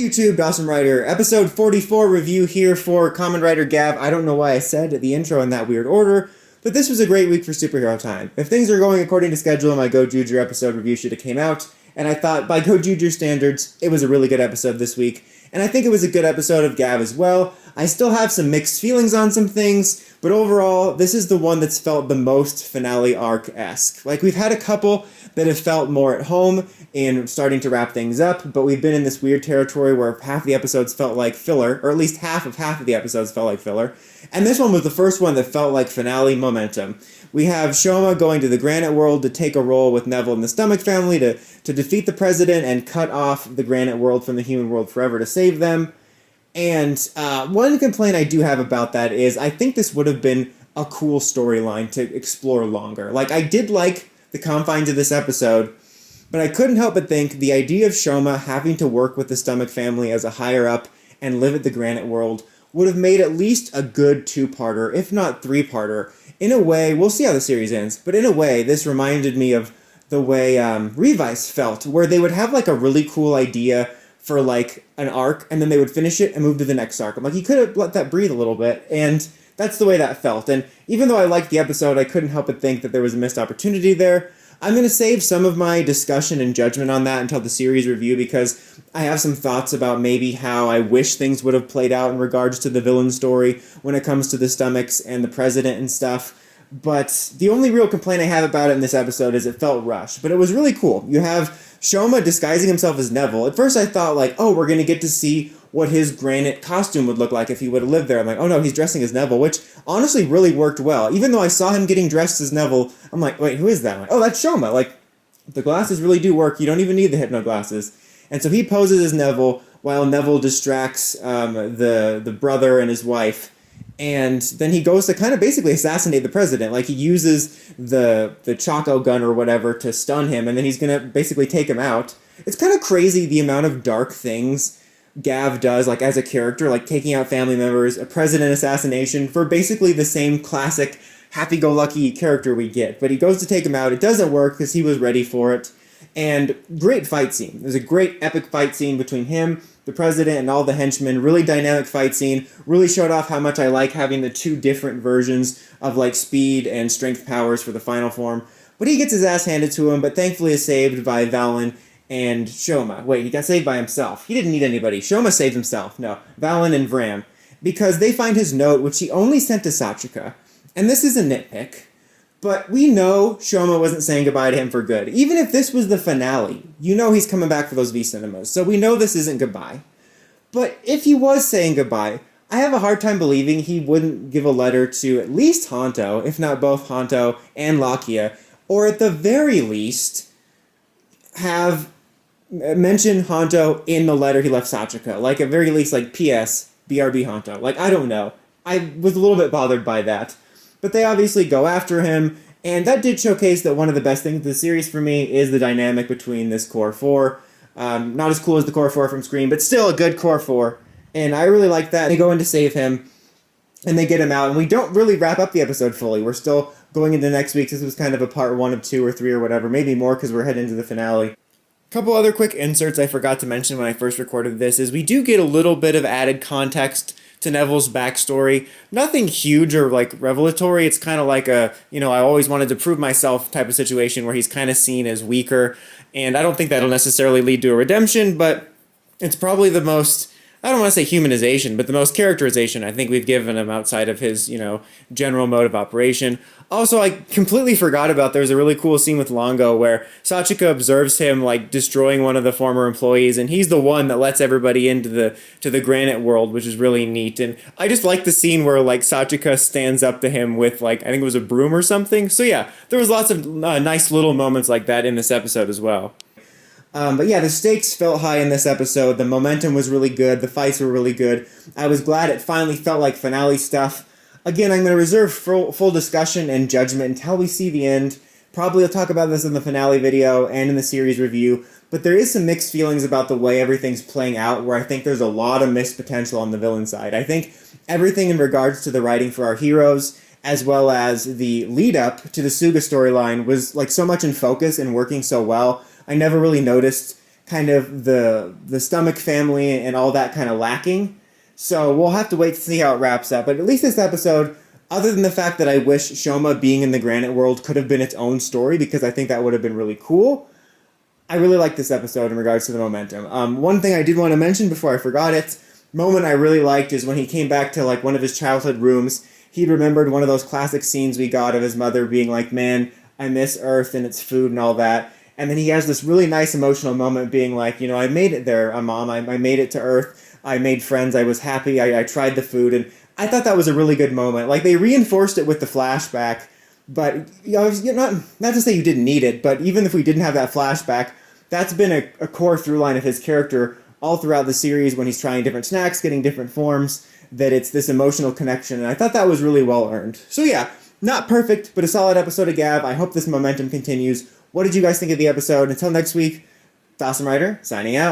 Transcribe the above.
Hey YouTube, Dawson Rider, episode 44 review here for Kamen Rider Gavv. I don't know why I said the intro in that weird order, but this was a great week for superhero time. If things are going according to schedule, my Go Juju episode review should have came out, and I thought by Go Juju standards, it was a really good episode this week, and I think it was a good episode of Gavv as well. I still have some mixed feelings on some things, but overall, this is the one that's felt the most finale arc-esque. Like, we've had a couple that have felt more at home in starting to wrap things up, but we've been in this weird territory where half the episodes felt like filler, or at least half of the episodes felt like filler, and this one was the first one that felt like finale momentum. We have Shouma going to the Granite world to take a role with Neville and the Stomach family to defeat the president and cut off the Granite world from the human world forever to save them. And one complaint I do have about that is I think this would have been a cool storyline to explore longer. Like, I did like the confines of this episode, but I couldn't help but think the idea of Shouma having to work with the Stomach family as a higher-up and live at the Granite world would have made at least a good two-parter, if not three-parter. In a way, we'll see how the series ends, but in a way, this reminded me of the way Revice felt, where they would have like a really cool idea for like an arc, and then they would finish it and move to the next arc. I'm like, you could have let that breathe a little bit, and that's the way that felt. And even though I liked the episode, I couldn't help but think that there was a missed opportunity there. I'm going to save some of my discussion and judgment on that until the series review, because I have some thoughts about maybe how I wish things would have played out in regards to the villain story when it comes to the Stomachs and the president and stuff. But the only real complaint I have about it in this episode is it felt rushed. But it was really cool. You have Shouma disguising himself as Neville. At first I thought, like, oh, we're going to get to see what his Granite costume would look like if he would have lived there. I'm like, oh no, he's dressing as Neville, which honestly really worked well. Even though I saw him getting dressed as Neville, I'm like, wait, who is that? I'm like, oh, that's Shouma. Like, the glasses really do work. You don't even need the hypno glasses. And so he poses as Neville while Neville distracts the brother and his wife. And then he goes to kind of basically assassinate the president. Like, he uses the Choco gun or whatever to stun him, and then he's going to basically take him out. It's kind of crazy the amount of dark things Gavv does, like, as a character, like taking out family members, a president assassination, for basically the same classic happy-go-lucky character we get. But he goes to take him out. It doesn't work because he was ready for it. And great fight scene. There's a great epic fight scene between him, the president, and all the henchmen. Really dynamic fight scene. Really showed off how much I like having the two different versions of like speed and strength powers for the final form. But he gets his ass handed to him, but thankfully is saved by Valen and Shouma. Wait, he got saved by himself. He didn't need anybody. Shouma saved himself. No, Valen and Vram. Because they find his note, which he only sent to Sachika. And this is a nitpick, but we know Shouma wasn't saying goodbye to him for good. Even if this was the finale, you know he's coming back for those V-Cinemas, so we know this isn't goodbye. But if he was saying goodbye, I have a hard time believing he wouldn't give a letter to at least Honto, if not both Honto and Lakia, or at the very least, have mentioned Honto in the letter he left Sachika. Like, at very least, like, P.S., BRB Honto. Like, I don't know. I was a little bit bothered by that. But they obviously go after him, and that did showcase that one of the best things of the series for me is the dynamic between this Core 4. Not as cool as the Core 4 from Scream, but still a good Core 4. And I really like that. They go in to save him, and they get him out, and we don't really wrap up the episode fully. We're still going into next week. This was kind of a part 1 of 2 or 3 or whatever, maybe more because we're heading into the finale. A couple other quick inserts I forgot to mention when I first recorded this is we do get a little bit of added context to Neville's backstory. Nothing huge or like revelatory. It's kind of like a, I always wanted to prove myself type of situation where he's kind of seen as weaker. And I don't think that'll necessarily lead to a redemption, but it's probably the most, I don't want to say humanization, but the most characterization I think we've given him outside of his, general mode of operation. Also, I completely forgot about, there's a really cool scene with Longo where Sachika observes him, like, destroying one of the former employees, and he's the one that lets everybody into the Granite world, which is really neat. And I just like the scene where, like, Sachika stands up to him with, like, I think it was a broom or something. So yeah, there was lots of nice little moments like that in this episode as well. But yeah, the stakes felt high in this episode. The momentum was really good. The fights were really good. I was glad it finally felt like finale stuff. Again, I'm going to reserve full discussion and judgment until we see the end. Probably I'll talk about this in the finale video and in the series review. But there is some mixed feelings about the way everything's playing out, where I think there's a lot of missed potential on the villain side. I think everything in regards to the writing for our heroes, as well as the lead-up to the Suga storyline, was like so much in focus and working so well. I never really noticed kind of the stomach family and all that kind of lacking. So we'll have to wait to see how it wraps up. But at least this episode, other than the fact that I wish Shouma being in the Granite world could have been its own story, because I think that would have been really cool, I really like this episode in regards to the momentum. One thing I did want to mention before I forgot it, moment I really liked is when he came back to like one of his childhood rooms. He'd remembered one of those classic scenes we got of his mother being like, man, I miss Earth and its food and all that. And then he has this really nice emotional moment being like, I made it there, Mom. I made it to Earth. I made friends. I was happy. I tried the food. And I thought that was a really good moment. Like, they reinforced it with the flashback. But, not to say you didn't need it, but even if we didn't have that flashback, that's been a core through line of his character all throughout the series when he's trying different snacks, getting different forms, that it's this emotional connection. And I thought that was really well earned. So yeah, not perfect, but a solid episode of Gavv. I hope this momentum continues. What did you guys think of the episode? Until next week, Dawson Rider, signing out.